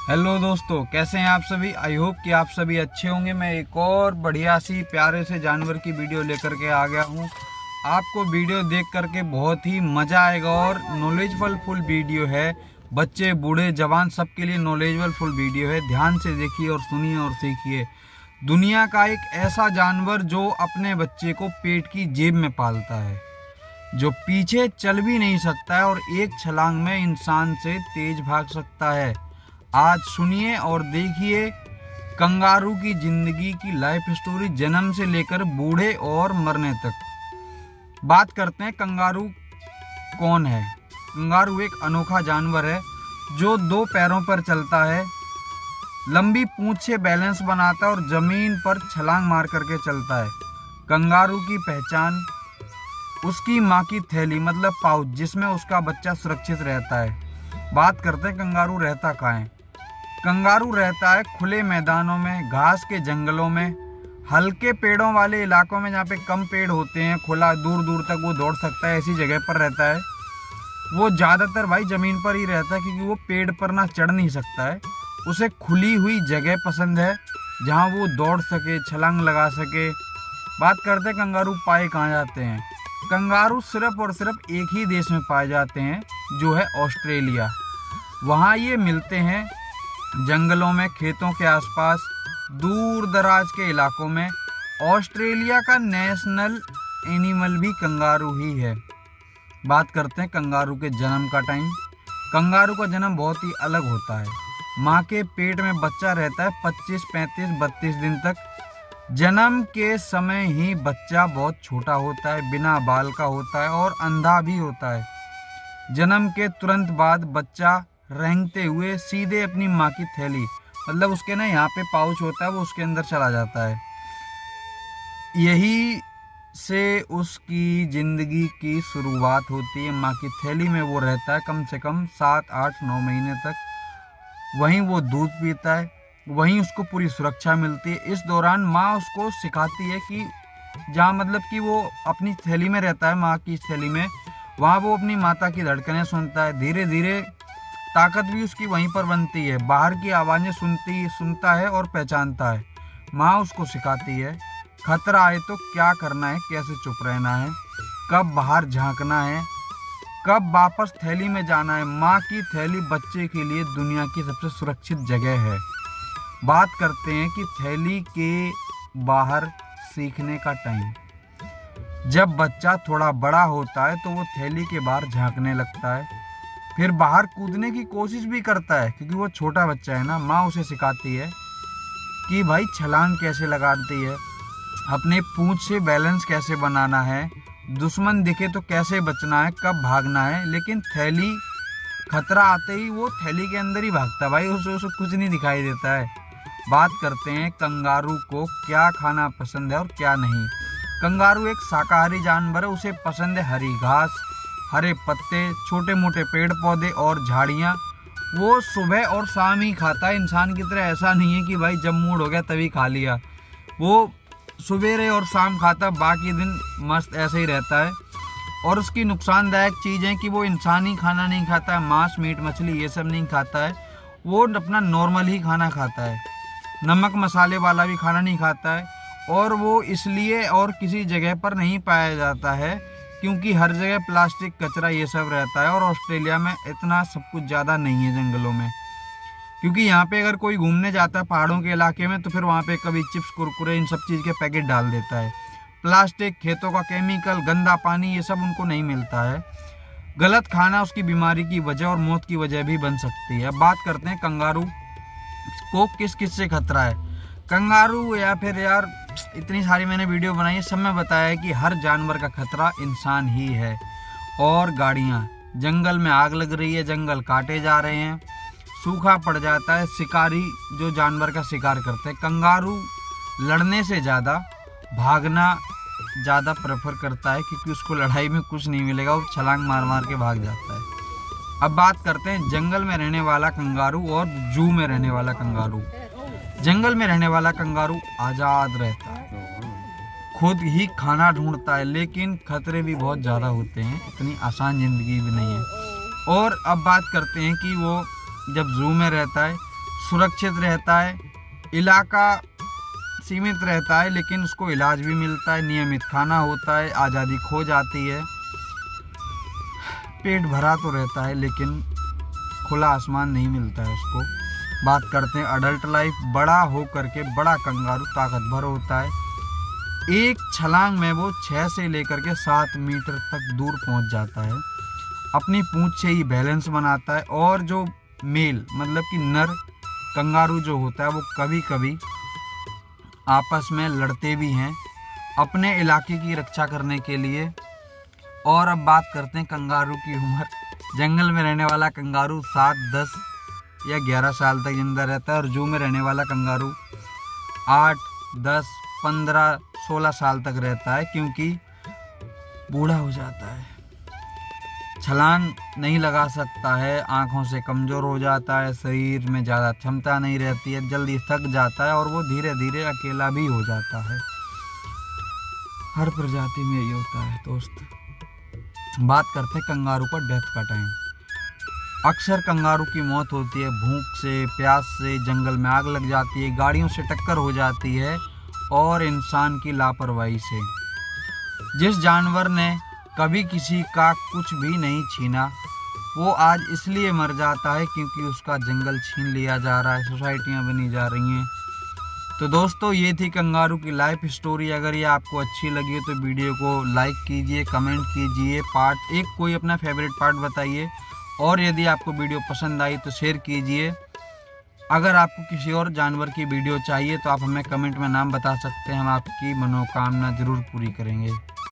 Hello दोस्तों, कैसे हैं आप सभी। आई होप कि आप सभी अच्छे होंगे। मैं एक और बढ़िया सी प्यारे से जानवर की वीडियो लेकर के आ गया हूं। आपको वीडियो देख करके बहुत ही मज़ा आएगा और नॉलेजफुल फुल वीडियो है। बच्चे बूढ़े जवान सबके लिए नॉलेजफुल फुल वीडियो है। ध्यान से देखिए और सुनिए और सीखिए। दुनिया का एक ऐसा जानवर जो अपने बच्चे को पेट की जेब में पालता है, जो पीछे चल भी नहीं सकता है और एक छलांग में इंसान से तेज भाग सकता है। आज सुनिए और देखिए कंगारू की जिंदगी की लाइफ स्टोरी, जन्म से लेकर बूढ़े और मरने तक। बात करते हैं कंगारू कौन है। कंगारू एक अनोखा जानवर है जो दो पैरों पर चलता है, लंबी पूंछ से बैलेंस बनाता है और जमीन पर छलांग मार करके चलता है। कंगारू की पहचान उसकी माँ की थैली मतलब पाउच, जिसमें उसका बच्चा सुरक्षित रहता है। बात करते हैं कंगारू रहता कहाँ है। कंगारू रहता है खुले मैदानों में, घास के जंगलों में, हल्के पेड़ों वाले इलाकों में जहाँ पे कम पेड़ होते हैं, खुला दूर दूर तक वो दौड़ सकता है, ऐसी जगह पर रहता है। वो ज़्यादातर भाई ज़मीन पर ही रहता है क्योंकि वो पेड़ पर ना चढ़ नहीं सकता है। उसे खुली हुई जगह पसंद है जहाँ वो दौड़ सके, छलांग लगा सके। बात करते हैं कंगारू पाए कहाँ जाते हैं। कंगारू सिर्फ और सिर्फ एक ही देश में पाए जाते हैं, जो है ऑस्ट्रेलिया। वहाँ ये मिलते हैं जंगलों में, खेतों के आसपास, दूर दराज के इलाकों में। ऑस्ट्रेलिया का नेशनल एनिमल भी कंगारू ही है। बात करते हैं कंगारू के जन्म का टाइम। कंगारू का जन्म बहुत ही अलग होता है। माँ के पेट में बच्चा रहता है 25, 35, 32 दिन तक। जन्म के समय ही बच्चा बहुत छोटा होता है, बिना बाल का होता है और अंधा भी होता है। जन्म के तुरंत बाद बच्चा रेंगते हुए सीधे अपनी माँ की थैली, मतलब उसके ना यहाँ पे पाउच होता है, वो उसके अंदर चला जाता है। यही से उसकी जिंदगी की शुरुआत होती है। माँ की थैली में वो रहता है कम से कम 7, 8, 9 महीने तक। वहीं वो दूध पीता है, वहीं उसको पूरी सुरक्षा मिलती है। इस दौरान माँ उसको सिखाती है कि जहाँ मतलब कि वो अपनी थैली में रहता है, माँ की थैली में, वहाँ वो अपनी माता की धड़कनें सुनता है। धीरे धीरे ताकत भी उसकी वहीं पर बनती है। बाहर की आवाज़ें सुनता है और पहचानता है। माँ उसको सिखाती है खतरा आए तो क्या करना है, कैसे चुप रहना है, कब बाहर झांकना है, कब वापस थैली में जाना है। माँ की थैली बच्चे के लिए दुनिया की सबसे सुरक्षित जगह है। बात करते हैं कि थैली के बाहर सीखने का टाइम। जब बच्चा थोड़ा बड़ा होता है तो वो थैली के बाहर झांकने लगता है, फिर बाहर कूदने की कोशिश भी करता है क्योंकि वो छोटा बच्चा है ना। माँ उसे सिखाती है कि भाई छलांग कैसे लगाती है, अपने पूंछ से बैलेंस कैसे बनाना है, दुश्मन दिखे तो कैसे बचना है, कब भागना है। लेकिन थैली, खतरा आते ही वो थैली के अंदर ही भागता है भाई, उसे कुछ नहीं दिखाई देता है। बात करते हैं कंगारू को क्या खाना पसंद है और क्या नहीं। कंगारू एक शाकाहारी जानवर है। उसे पसंद है हरी घास, हरे पत्ते, छोटे मोटे पेड़ पौधे और झाड़ियाँ। वो सुबह और शाम ही खाता है, इंसान की तरह ऐसा नहीं है कि भाई जब मूड हो गया तभी खा लिया। वो सवेरे और शाम खाता, बाकी दिन मस्त ऐसे ही रहता है। और उसकी नुकसानदायक चीज़ है कि वो इंसानी खाना नहीं खाता है, मांस मीट मछली ये सब नहीं खाता है। वो अपना नॉर्मल ही खाना खाता है, नमक मसाले वाला भी खाना नहीं खाता है। और वो इसलिए और किसी जगह पर नहीं पाया जाता है क्योंकि हर जगह प्लास्टिक कचरा ये सब रहता है। और ऑस्ट्रेलिया में इतना सब कुछ ज़्यादा नहीं है जंगलों में, क्योंकि यहाँ पे अगर कोई घूमने जाता है पहाड़ों के इलाके में तो फिर वहाँ पे कभी चिप्स कुरकुरे इन सब चीज़ के पैकेट डाल देता है। प्लास्टिक, खेतों का केमिकल, गंदा पानी ये सब उनको नहीं मिलता है। गलत खाना उसकी बीमारी की वजह और मौत की वजह भी बन सकती है। अब बात करते हैं कंगारू को किस किस से खतरा है। कंगारू या फिर यार इतनी सारी मैंने वीडियो बनाई है, सब में बताया है कि हर जानवर का खतरा इंसान ही है। और गाड़ियाँ, जंगल में आग लग रही है, जंगल काटे जा रहे हैं, सूखा पड़ जाता है, शिकारी जो जानवर का शिकार करते हैं। कंगारू लड़ने से ज़्यादा भागना ज़्यादा प्रेफर करता है क्योंकि उसको लड़ाई में कुछ नहीं मिलेगा, वो छलांग मार मार के भाग जाता है। अब बात करते हैं जंगल में रहने वाला कंगारू और जू में रहने वाला कंगारू। जंगल में रहने वाला कंगारू आज़ाद रहता है, खुद ही खाना ढूंढता है, लेकिन खतरे भी बहुत ज़्यादा होते हैं, इतनी आसान ज़िंदगी भी नहीं है। और अब बात करते हैं कि वो जब जू में रहता है सुरक्षित रहता है, इलाका सीमित रहता है, लेकिन उसको इलाज भी मिलता है, नियमित खाना होता है, आज़ादी खो जाती है, पेट भरा तो रहता है लेकिन खुला आसमान नहीं मिलता है उसको। बात करते हैं अडल्ट लाइफ। बड़ा हो करके बड़ा कंगारू ताकतवर होता है, एक छलांग में वो 6 से लेकर के 7 मीटर तक दूर पहुंच जाता है, अपनी पूंछ से ही बैलेंस बनाता है। और जो मेल मतलब कि नर कंगारू जो होता है वो कभी कभी आपस में लड़ते भी हैं अपने इलाके की रक्षा करने के लिए। और अब बात करते हैं कंगारू की उम्र। जंगल में रहने वाला कंगारू 7, 10 या 11 साल तक जिंदा रहता है, और जू में रहने वाला कंगारू 8, 10, 15, 16 साल तक रहता है, क्योंकि बूढ़ा हो जाता है, छलांग नहीं लगा सकता है, आँखों से कमज़ोर हो जाता है, शरीर में ज़्यादा क्षमता नहीं रहती है, जल्दी थक जाता है और वो धीरे धीरे अकेला भी हो जाता है। हर प्रजाति में यही होता है दोस्त। बात करते हैं कंगारू का डेथ का टाइम। अक्सर कंगारू की मौत होती है भूख से, प्यास से, जंगल में आग लग जाती है, गाड़ियों से टक्कर हो जाती है और इंसान की लापरवाही से। जिस जानवर ने कभी किसी का कुछ भी नहीं छीना वो आज इसलिए मर जाता है क्योंकि उसका जंगल छीन लिया जा रहा है, सोसाइटियाँ बनी जा रही हैं। तो दोस्तों ये थी कंगारू की लाइफ स्टोरी। अगर ये आपको अच्छी लगी तो वीडियो को लाइक कीजिए, कमेंट कीजिए, पार्ट एक कोई अपना फेवरेट पार्ट बताइए, और यदि आपको वीडियो पसंद आई तो शेयर कीजिए। अगर आपको किसी और जानवर की वीडियो चाहिए तो आप हमें कमेंट में नाम बता सकते हैं, हम आपकी मनोकामना ज़रूर पूरी करेंगे।